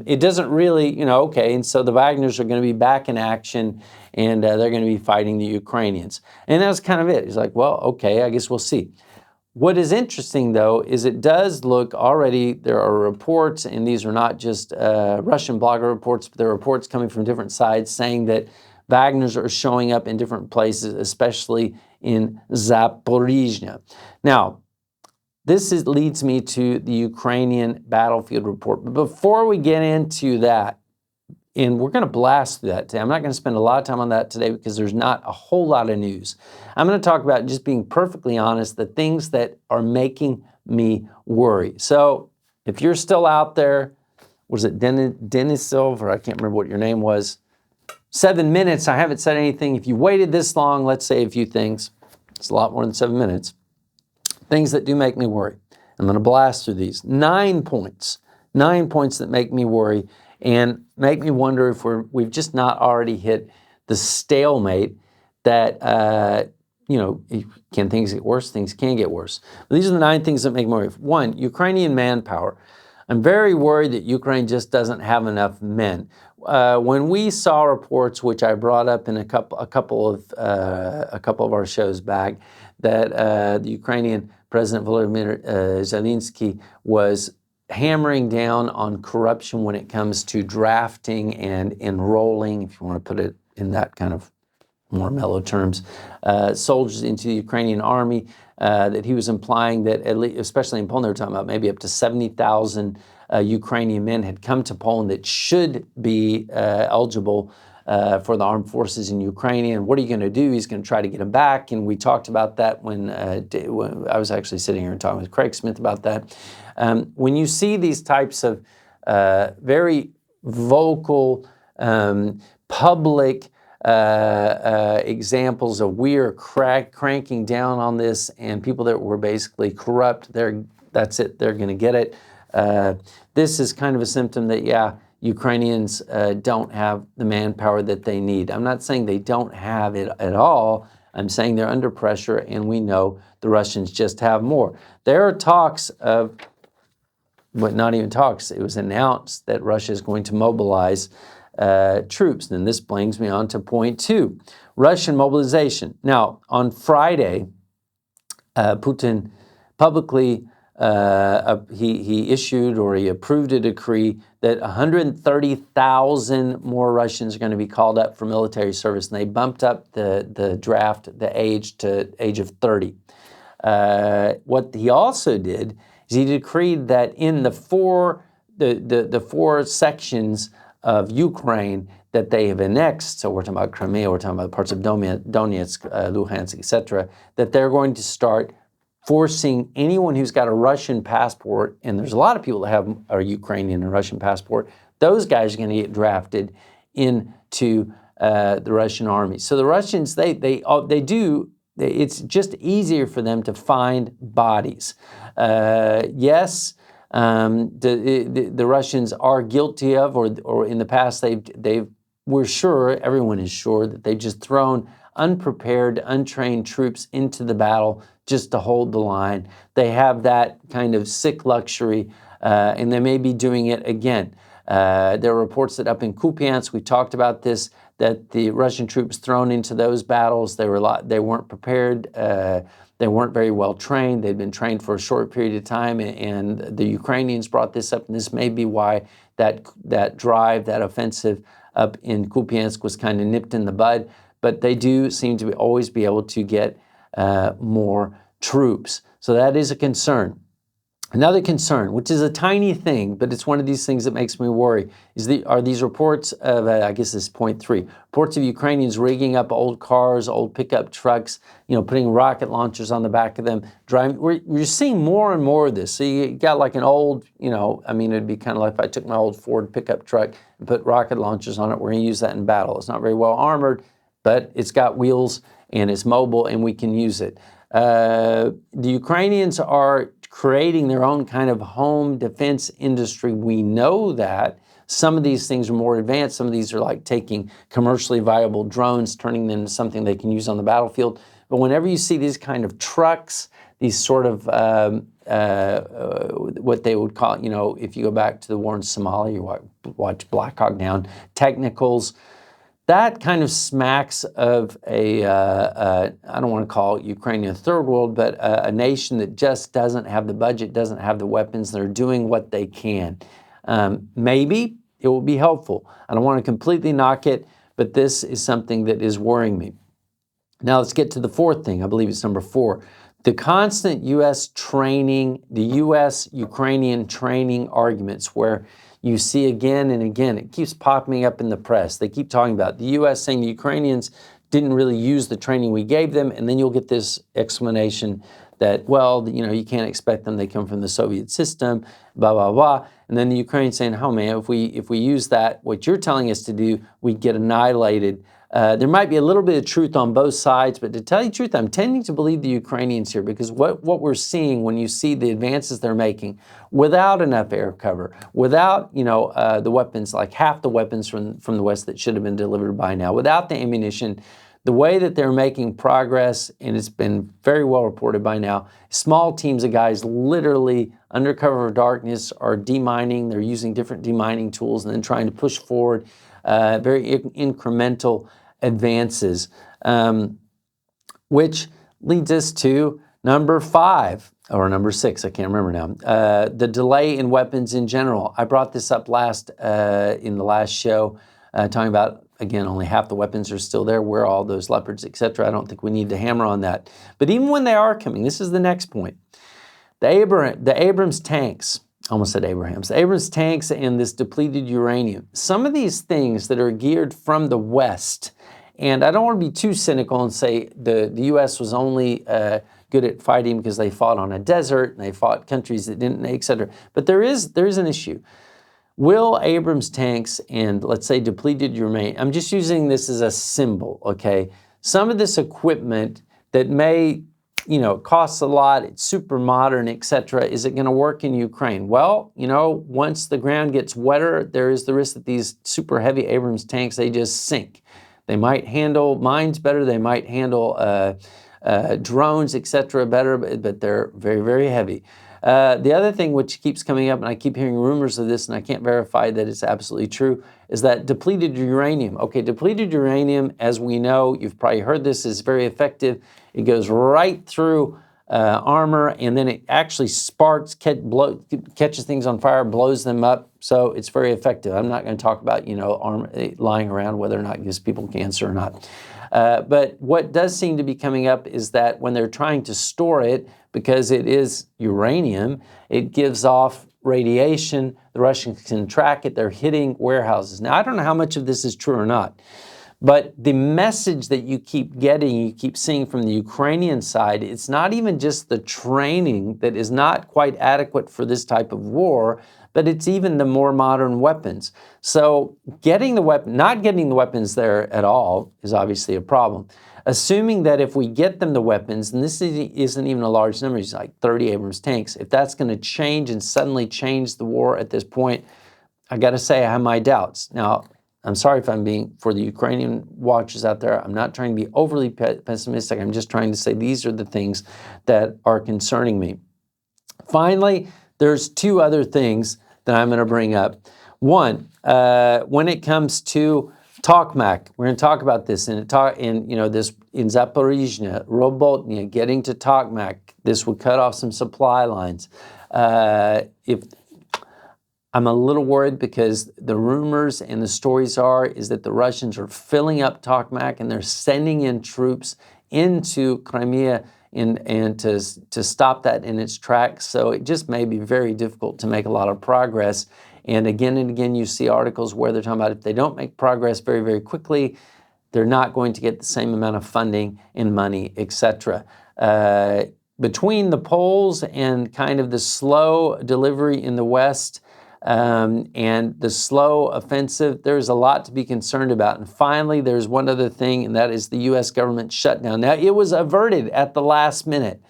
It doesn't really, okay, and so the Wagners are going to be back in action, and they're going to be fighting the Ukrainians. And that was kind of it. He's like, well, okay, I guess we'll see. What is interesting, though, is it does look already, there are reports, and these are not just Russian blogger reports, but there are reports coming from different sides saying that Wagners are showing up in different places, especially in Zaporizhzhia. Now, this leads me to the Ukrainian battlefield report. But before we get into that, and we're going to blast through that today. I'm not going to spend a lot of time on that today because there's not a whole lot of news. I'm going to talk about, just being perfectly honest, the things that are making me worry. So if you're still out there, was it Denisov, or I can't remember what your name was, 7 minutes, I haven't said anything. If you waited this long, let's say a few things. It's a lot more than 7 minutes. Things that do make me worry. I'm going to blast through these. 9 points. 9 points that make me worry and make me wonder if we've just not already hit the stalemate that, can things get worse? Things can get worse. But these are the 9 things that make me worry. 1, Ukrainian manpower. I'm very worried that Ukraine just doesn't have enough men. When we saw reports, which I brought up in a couple of our shows back, that the Ukrainian President Volodymyr Zelensky was hammering down on corruption when it comes to drafting and enrolling, if you want to put it in that kind of more mellow terms, soldiers into the Ukrainian army, that he was implying that, at least, especially in Poland, they were talking about maybe up to 70,000 Ukrainian men had come to Poland that should be eligible for the armed forces in Ukraine. And what are you going to do? He's going to try to get them back. And we talked about that when I was actually sitting here and talking with Craig Smith about that. When you see these types of very vocal, public examples of we are cranking down on this, and people that were basically corrupt, that's it, they're going to get it. This is kind of a symptom that, yeah, Ukrainians don't have the manpower that they need. I'm not saying they don't have it at all. I'm saying they're under pressure, and we know the Russians just have more. There are talks of, but not even talks, it was announced that Russia is going to mobilize troops. And this brings me on to point 2, Russian mobilization. Now, on Friday, Putin publicly he issued, or he approved, a decree that 130,000 more Russians are going to be called up for military service, and they bumped up the draft, the age to age of 30. What he also did is he decreed that in the four sections of Ukraine that they have annexed, so we're talking about Crimea, we're talking about parts of Donetsk, Luhansk, etc., that they're going to start forcing anyone who's got a Russian passport, and there's a lot of people that have a Ukrainian and Russian passport, those guys are going to get drafted into the Russian army. So the Russians, it's just easier for them to find bodies. Yes, the Russians are guilty of, or in the past we're sure, everyone is sure, that they've just thrown unprepared, untrained troops into the battle just to hold the line. They have that kind of sick luxury, and they may be doing it again. There are reports that up in Kupiansk, we talked about this, that the Russian troops thrown into those battles, they weren't prepared, they weren't very well trained, they'd been trained for a short period of time, and the Ukrainians brought this up, and this may be why that drive, that offensive up in Kupiansk was kind of nipped in the bud. But they do seem to always be able to get more troops. So that is a concern. Another concern, which is a tiny thing, but it's one of these things that makes me worry, are these reports of, I guess this is point 3, reports of Ukrainians rigging up old cars, old pickup trucks, putting rocket launchers on the back of them, driving. We're seeing more and more of this. So you got like an old, it'd be kind of like if I took my old Ford pickup truck and put rocket launchers on it. We're going to use that in battle. It's not very well armored, but it's got wheels and it's mobile and we can use it. The Ukrainians are creating their own kind of home defense industry. We know that. Some of these things are more advanced. Some of these are like taking commercially viable drones, turning them into something they can use on the battlefield. But whenever you see these kind of trucks, these sort of what they would call, if you go back to the war in Somalia, you watch Black Hawk Down, technicals, that kind of smacks of I don't want to call it Ukrainian third world, but a nation that just doesn't have the budget, doesn't have the weapons. They're doing what they can. Maybe it will be helpful. I don't want to completely knock it, but this is something that is worrying me. Now let's get to the fourth thing. I believe it's number 4. The constant U.S. training, the U.S.-Ukrainian training arguments where you see again and again, it keeps popping up in the press. They keep talking about the U.S. saying the Ukrainians didn't really use the training we gave them, and then you'll get this explanation that, well, you can't expect them. They come from the Soviet system, blah, blah, blah. And then the Ukrainians saying, oh man, if we use that, what you're telling us to do, we'd get annihilated. There might be a little bit of truth on both sides, but to tell you the truth, I'm tending to believe the Ukrainians here because what we're seeing when you see the advances they're making without enough air cover, without, the weapons, like half the weapons from the West that should have been delivered by now, without the ammunition, the way that they're making progress, and it's been very well reported by now, small teams of guys literally under cover of darkness are demining. They're using different demining tools and then trying to push forward very incremental advances, which leads us to number 5 or number 6, I can't remember now, the delay in weapons in general. I brought this up in the last show, talking about, again, only half the weapons are still there. Where are all those Leopards, etc.? I don't think we need to hammer on that. But even when they are coming, this is the next point. The Abrams tanks, almost said Abrahams, the Abrams tanks and this depleted uranium. Some of these things that are geared from the West, and I don't want to be too cynical and say the U.S. was only good at fighting because they fought on a desert and they fought countries that didn't, etc. But there is an issue. Will Abrams tanks and, let's say, depleted uranium, I'm just using this as a symbol, okay? Some of this equipment that may, costs a lot, it's super modern, etc., is it going to work in Ukraine? Well, once the ground gets wetter, there is the risk that these super heavy Abrams tanks, they just sink. They might handle mines better, they might handle drones, etc., better, but they're very, very heavy. The other thing which keeps coming up, and I keep hearing rumors of this and I can't verify that it's absolutely true, is that depleted uranium. Okay, depleted uranium, as we know, you've probably heard this, is very effective. It goes right through armor and then it actually sparks, catches things on fire, blows them up. So it's very effective. I'm not going to talk about, armor lying around, whether or not it gives people cancer or not. But what does seem to be coming up is that when they're trying to store it, because it is uranium, it gives off radiation. The Russians can track it. They're hitting warehouses. Now, I don't know how much of this is true or not, but the message that you keep getting, you keep seeing from the Ukrainian side, it's not even just the training that is not quite adequate for this type of war, but it's even the more modern weapons. So not getting the weapons there at all is obviously a problem. Assuming that if we get them the weapons, and this isn't even a large number, it's like 30 Abrams tanks, if that's going to change and suddenly change the war at this point, I got to say I have my doubts. Now, I'm sorry if I'm being, for the Ukrainian watchers out there, I'm not trying to be overly pessimistic. I'm just trying to say these are the things that are concerning me. Finally, there's 2 other things that I'm going to bring up. One, when it comes to Tokmak, we're going to talk about this in Zaporizhzhia, Robotnia, getting to Tokmak. This would cut off some supply lines. I'm a little worried because the rumors and the stories is that the Russians are filling up Tokmak and they're sending in troops into Crimea and to stop that in its tracks. So it just may be very difficult to make a lot of progress. And again, you see articles where they're talking about if they don't make progress very, very quickly, they're not going to get the same amount of funding and money, etc. Between the polls and kind of the slow delivery in the West and the slow offensive, there's a lot to be concerned about. And finally, there's one other thing, and that is the U.S. government shutdown. Now, it was averted at the last minute.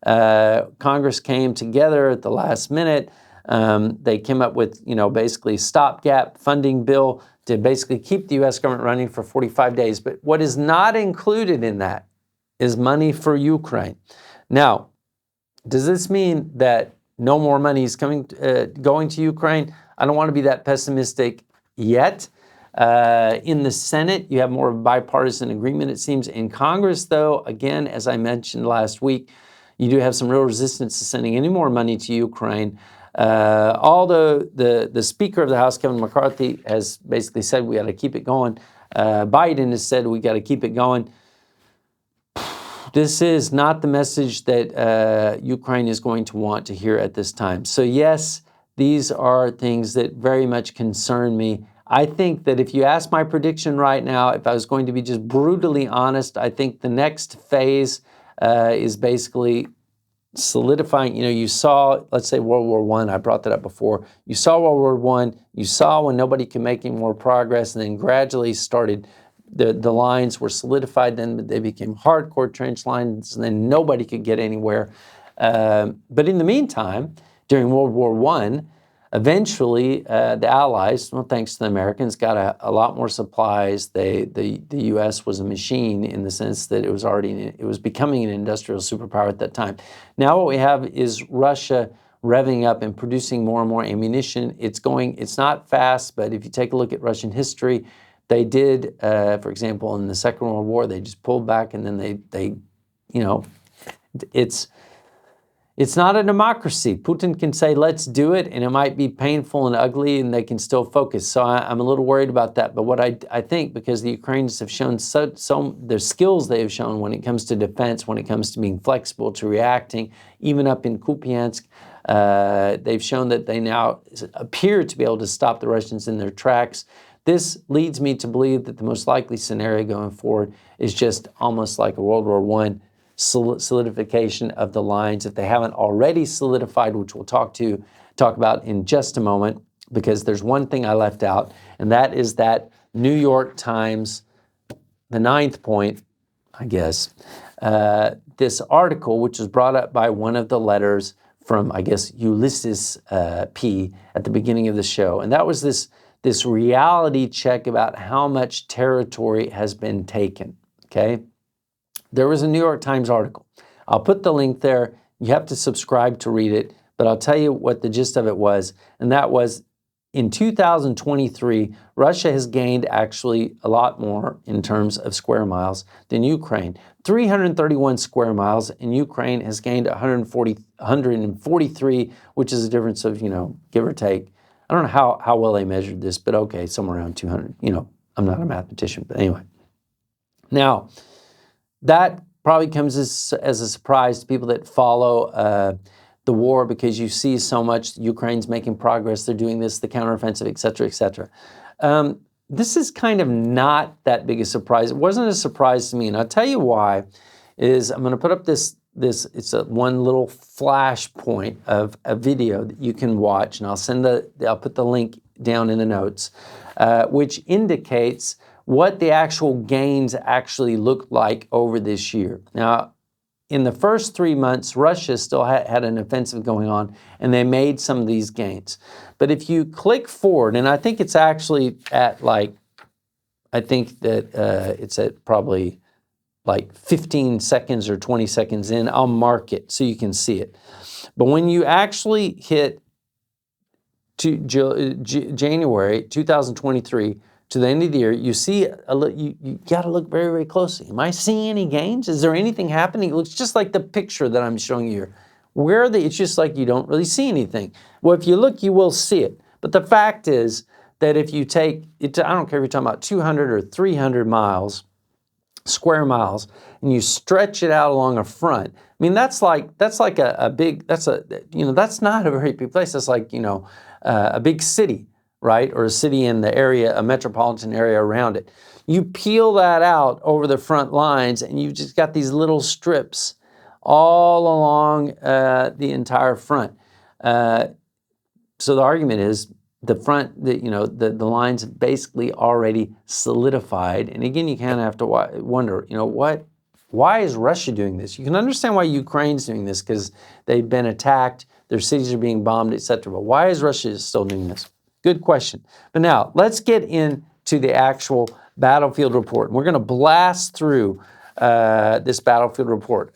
Congress came together at the last minute. They came up with, basically stopgap funding bill to basically keep the U.S. government running for 45 days. But what is not included in that is money for Ukraine. Now, does this mean that no more money is going to Ukraine? I don't want to be that pessimistic yet. In the Senate, you have more of a bipartisan agreement, it seems. In Congress, though, again, as I mentioned last week, you do have some real resistance to sending any more money to Ukraine. Although the Speaker of the House, Kevin McCarthy, has basically said we got to keep it going. Biden has said we got to keep it going. This is not the message that Ukraine is going to want to hear at this time. So yes, these are things that very much concern me. I think that if you ask my prediction right now, if I was going to be just brutally honest, I think the next phase is basically solidifying. You saw, let's say World War I, I brought that up before. You saw World War I, you saw when nobody could make any more progress, and then gradually started, the lines were solidified, then they became hardcore trench lines, and then nobody could get anywhere. But in the meantime, during World War I, eventually the Allies, well, thanks to the Americans, got a lot more supplies. The U.S. was a machine in the sense that it was becoming an industrial superpower at that time. Now what we have is Russia revving up and producing more and more ammunition. It's not fast, but if you take a look at Russian history, they did, for example, in the Second World War, they just pulled back, and then they it's not a democracy. Putin can say, let's do it, and it might be painful and ugly, and they can still focus. So I'm a little worried about that. But what I think, because the Ukrainians have shown so their skills they have shown when it comes to defense, when it comes to being flexible, to reacting, even up in Kupiansk, they've shown that they now appear to be able to stop the Russians in their tracks. This leads me to believe that the most likely scenario going forward is just almost like a World War I solidification of the lines, if they haven't already solidified, which we'll talk about in just a moment, because there's one thing I left out, and that is that New York Times, the 9th point, I guess, this article, which was brought up by one of the letters from, I guess, Ulysses P. at the beginning of the show, and that was this reality check about how much territory has been taken, okay? There was a New York Times article. I'll put the link there. You have to subscribe to read it, but I'll tell you what the gist of it was, and that was in 2023, Russia has gained actually a lot more in terms of square miles than Ukraine. 331 square miles, and Ukraine has gained 143, which is a difference of, give or take. I don't know how well they measured this, but okay, somewhere around 200. I'm not a mathematician, but anyway. Now, that probably comes as a surprise to people that follow the war, because you see so much. Ukraine's making progress. They're doing this, the counteroffensive, et cetera, et cetera. This is kind of not that big a surprise. It wasn't a surprise to me, and I'll tell you why. I'm going to put up this. It's one little flash point of a video that you can watch, and I'll put the link down in the notes, which indicates what the actual gains actually looked like over this year. Now, in the first 3 months, Russia still had an offensive going on, and they made some of these gains. But if you click forward, and I think it's actually at it's at probably like 15 seconds or 20 seconds in, I'll mark it so you can see it. But when you actually hit January 2023 to the end of the year, you see, you got to look very, very closely. Am I seeing any gains? Is there anything happening? It looks just like the picture that I'm showing you here. Where are they? It's just like you don't really see anything. Well, if you look, you will see it. But the fact is that if you take it, I don't care if you're talking about 200 or 300 miles, square miles, and you stretch it out along a front. I mean, that's like a big, that's not a very big place. That's like, a big city, right? Or a city in the area, a metropolitan area around it. You peel that out over the front lines, and you've just got these little strips all along the entire front. So the argument is the front, the lines have basically already solidified. And again, you kind of have to wonder, why is Russia doing this? You can understand why Ukraine's doing this, because they've been attacked, their cities are being bombed, etc. But why is Russia still doing this? Good question. But now let's get into the actual battlefield report. We're going to blast through this battlefield report.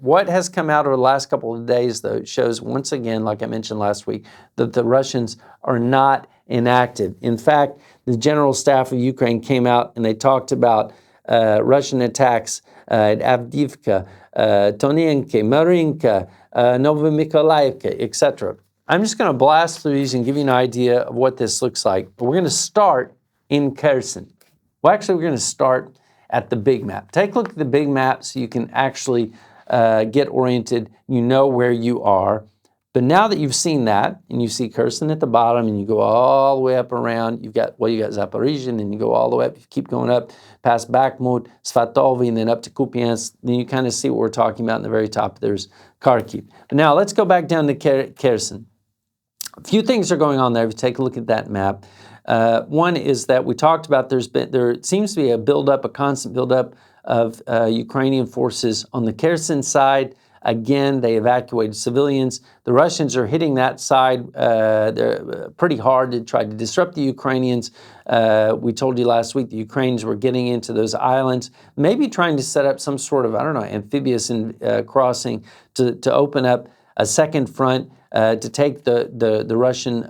What has come out over the last couple of days, though, shows once again, like I mentioned last week, that the Russians are not inactive. In fact, the General Staff of Ukraine came out and they talked about Russian attacks at Avdiivka, Tonienka, Marinka, Novomykolaiivka, etc. I'm just going to blast through these and give you an idea of what this looks like. But we're going to start in Kherson. Well, actually, we're going to start at the big map. Take a look at the big map so you can actually get oriented. You know where you are. But now that you've seen that, and you see Kherson at the bottom, and you go all the way up around, you got Zaporizhzhia, and you go all the way up, you keep going up, past Bakhmut, Svatovo, and then up to Kupiansk. Then you kind of see what we're talking about in the very top. There's Kharkiv. But now let's go back down to Kherson. A few things are going on there if you take a look at that map. One is that we talked about there seems to be a constant buildup of Ukrainian forces on the Kherson side. Again, they evacuated civilians. The Russians are hitting that side pretty hard to try to disrupt the Ukrainians. We told you last week the Ukrainians were getting into those islands, maybe trying to set up some sort of, amphibious crossing to open up a second front to take the Russian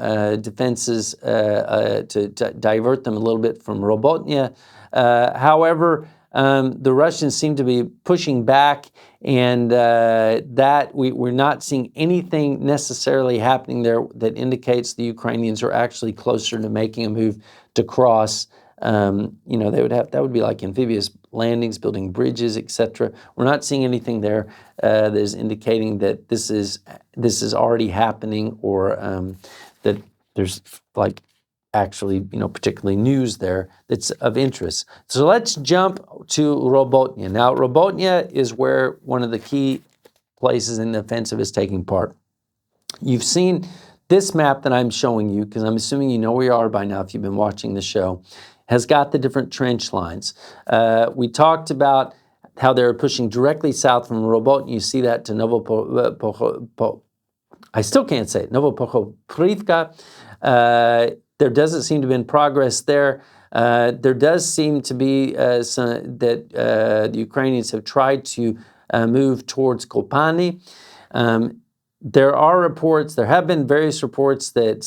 defenses, to divert them a little bit from Robotnia. However, the Russians seem to be pushing back, and that we're not seeing anything necessarily happening there that indicates the Ukrainians are actually closer to making a move to cross. That would be like amphibious landings, building bridges, etc. We're not seeing anything there that is indicating that this is already happening, or that there's actually, particularly news there that's of interest. So let's jump to Robotnia. Now, Robotnia is where one of the key places in the offensive is taking part. You've seen this map that I'm showing you, because I'm assuming you know where you are by now if you've been watching the show, has got the different trench lines. We talked about how they're pushing directly south from Robotnia. You see that to Novopokrovka. There doesn't seem to have been progress there. There does seem to be the Ukrainians have tried to move towards Kopani. There have been various reports that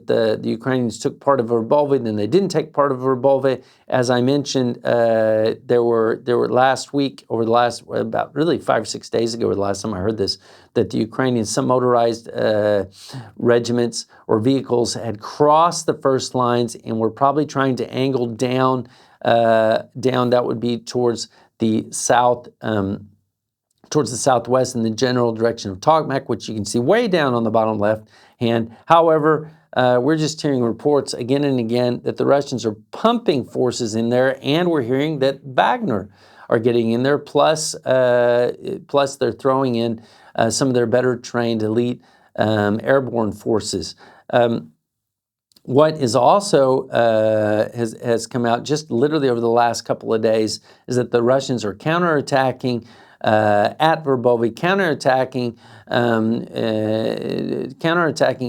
the Ukrainians took part of Verbove, then they didn't take part of Verbove. As I mentioned, there were last week, about really 5 or 6 days ago, or the last time I heard this, that the Ukrainians, some motorized regiments or vehicles had crossed the first lines and were probably trying to angle down, that would be towards the south, towards the southwest in the general direction of Tokmak, which you can see way down on the bottom left hand. However, we're just hearing reports again and again that the Russians are pumping forces in there, and we're hearing that Wagner are getting in there, plus they're throwing in some of their better trained elite airborne forces. What is also has come out just literally over the last couple of days is that the Russians are counterattacking at Verbove, counterattacking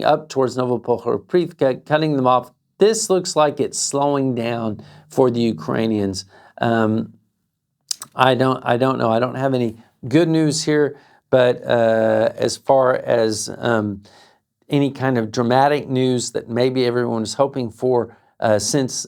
up towards Novopokrovka, cutting them off. This looks like it's slowing down for the Ukrainians. I don't know. I don't have any good news here, but as far as any kind of dramatic news that maybe everyone is hoping for since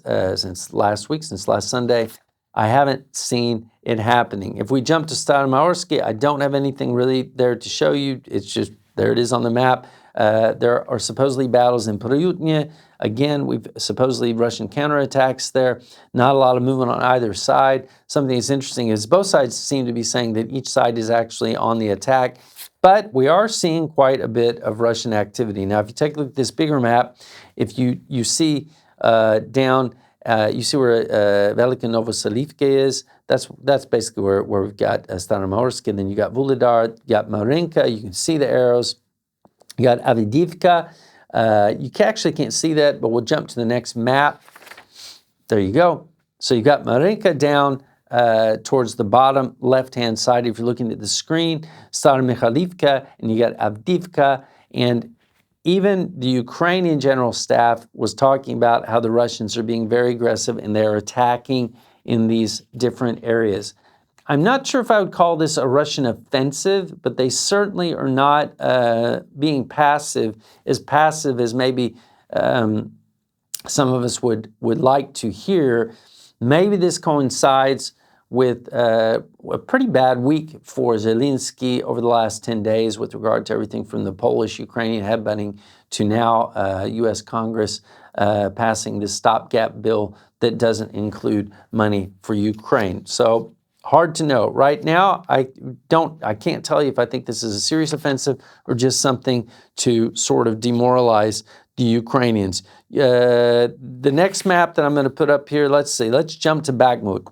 last week, since last Sunday, I haven't seen it happening. If we jump to Staromaorsky, I don't have anything really there to show you. It's just, there it is on the map. There are supposedly battles in Pryutnya, Again, we've supposedly Russian counterattacks there. Not a lot of movement on either side. Something that's interesting is both sides seem to be saying that each side is actually on the attack. But we are seeing quite a bit of Russian activity. Now, if you take a look at this bigger map, if you see down, you see where Velika Novoselivka is. That's basically where we've got Staromorsk, and then you got Vuhledar, you got Marinka. You can see the arrows. You got Avdiivka. You actually can't see that, but we'll jump to the next map. There you go. So you got Marinka down towards the bottom left-hand side. If you're looking at the screen, Staromikhailivka, and you got Avdiivka, and even the Ukrainian General Staff was talking about how the Russians are being very aggressive and they're attacking in these different areas. I'm not sure if I would call this a Russian offensive, but they certainly are not being passive as maybe some of us would like to hear. Maybe this coincides with a pretty bad week for Zelensky over the last 10 days with regard to everything from the Polish-Ukrainian headbutting to now U.S. Congress passing this stopgap bill that doesn't include money for Ukraine. So hard to know. Right now, I can't tell you if I think this is a serious offensive or just something to sort of demoralize the Ukrainians. The next map that I'm going to put up here, let's jump to Bakhmut.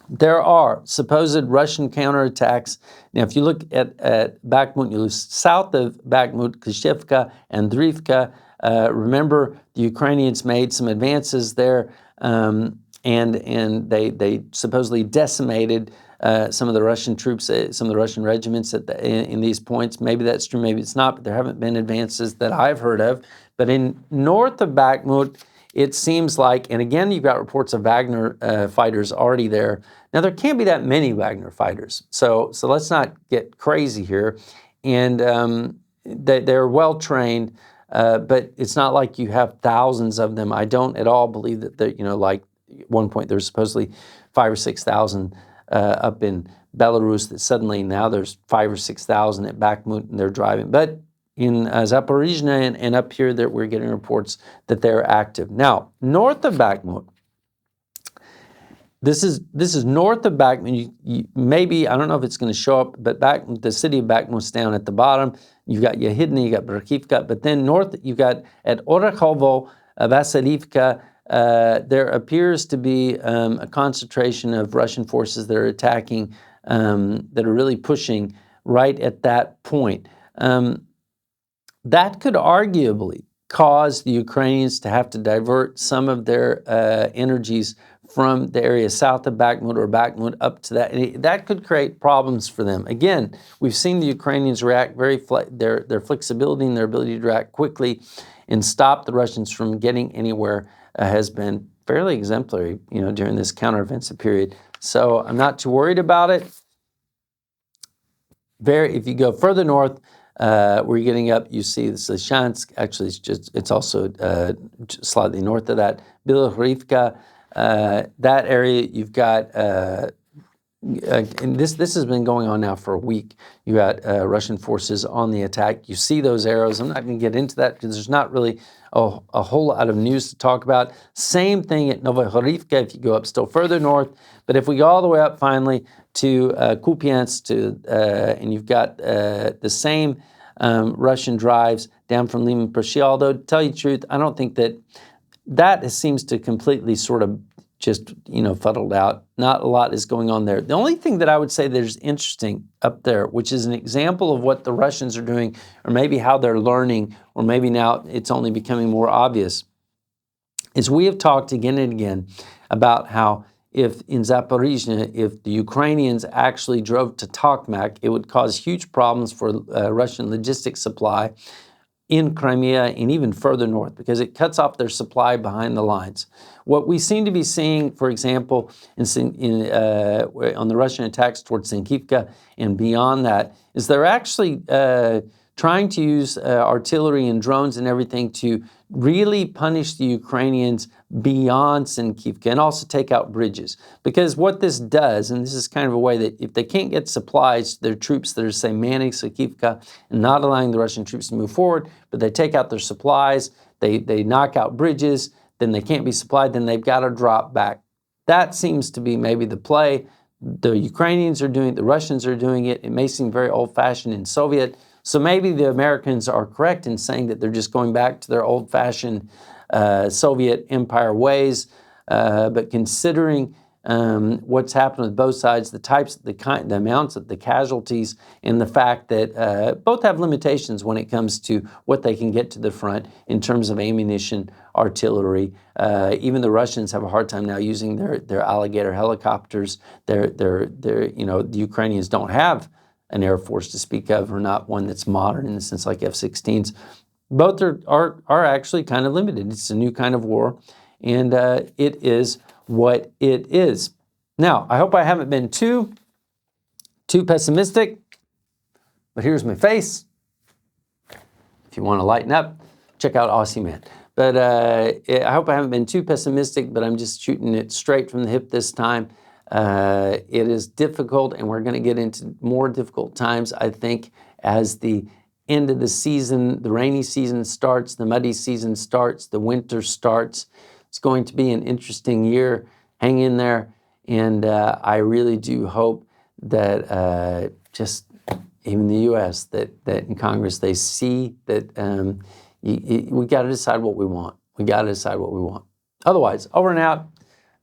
There are supposed Russian counterattacks. Now, if you look at Bakhmut, you look south of Bakhmut, Klishchevka and Drivka. Remember, the Ukrainians made some advances there, and they supposedly decimated some of the Russian troops, some of the Russian regiments in these points. Maybe that's true, maybe it's not, but there haven't been advances that I've heard of. But in north of Bakhmut, it seems like, and again, you've got reports of Wagner fighters already there. Now, there can't be that many Wagner fighters, so let's not get crazy here. And they're well-trained, but it's not like you have thousands of them. I don't at all believe that they're, like at one point there's supposedly 5,000 or 6,000 up in Belarus, that suddenly now there's 5,000 or 6,000 at Bakhmut and they're driving. But in Zaporizhzhia and up here that we're getting reports that they're active. Now, north of Bakhmut, this is north of Bakhmut. Maybe, I don't know if it's going to show up, but the city of Bakhmut's down at the bottom. You've got Yehidny, you got Brakivka, but then north you've got at Orakhovo, Vasilivka, there appears to be a concentration of Russian forces that are attacking, that are really pushing right at that point. That could arguably cause the Ukrainians to have to divert some of their energies from the area south of Bakhmut or Bakhmut up to that. And that could create problems for them. Again, we've seen the Ukrainians react their flexibility and their ability to react quickly and stop the Russians from getting anywhere has been fairly exemplary, during this counteroffensive period. So I'm not too worried about it. If you go further north, where you're getting up, you see the Slishansk. Actually, it's also slightly north of that. Bilohorivka, that area, you've got, and this has been going on now for a week. You got Russian forces on the attack. You see those arrows. I'm not going to get into that because there's not really a whole lot of news to talk about. Same thing at Novohorivka if you go up still further north. But if we go all the way up finally to Kupiansk, and you've got the same Russian drives down from Lyman Pershi, although to tell you the truth, I don't think that seems to completely sort of just, fuddled out. Not a lot is going on there. The only thing that I would say there's interesting up there, which is an example of what the Russians are doing, or maybe how they're learning, or maybe now it's only becoming more obvious, is we have talked again and again about how if in Zaporizhzhia, if the Ukrainians actually drove to Tokmak, it would cause huge problems for Russian logistics supply in Crimea and even further north, because it cuts off their supply behind the lines. What we seem to be seeing, for example, on the Russian attacks towards Sinkivka and beyond that, is they're actually trying to use artillery and drones and everything to really punish the Ukrainians beyond Sinkivka and also take out bridges. Because what this does, and this is kind of a way that if they can't get supplies to their troops that are, say, manning Sinkivka and not allowing the Russian troops to move forward, but they take out their supplies, they knock out bridges, then they can't be supplied, then they've got to drop back. That seems to be maybe the play. The Ukrainians are doing it, the Russians are doing it. It may seem very old-fashioned and Soviet. So maybe the Americans are correct in saying that they're just going back to their old-fashioned Soviet empire ways. But considering what's happened with both sides, the types, the amounts of the casualties, and the fact that both have limitations when it comes to what they can get to the front in terms of ammunition, artillery. Even the Russians have a hard time now using their Alligator helicopters. The Ukrainians don't have an air force to speak of, or not one that's modern in the sense like F-16s. Both are actually kind of limited. It's a new kind of war, and it is what it is. Now, I hope I haven't been too pessimistic, but here's my face. If you want to lighten up, check out Aussie Man. But I hope I haven't been too pessimistic, but I'm just shooting it straight from the hip this time. It is difficult, and we're going to get into more difficult times, I think, as the end of the season, the rainy season starts, the muddy season starts, the winter starts. It's going to be an interesting year. Hang in there. And I really do hope that just even the U.S., that in Congress, they see that we got to decide what we want. We got to decide what we want. Otherwise, over and out.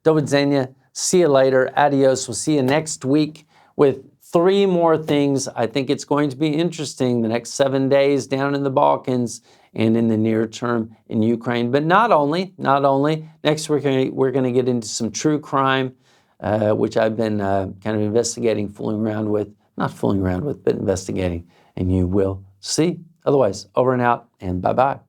Do widzenia. See you later. Adios. We'll see you next week with 3 more things. I think it's going to be interesting the next 7 days down in the Balkans and in the near term in Ukraine. But not only. Next, we're going to get into some true crime, which I've been kind of investigating, not fooling around with, but investigating. And you will see. Otherwise, over and out, and bye-bye.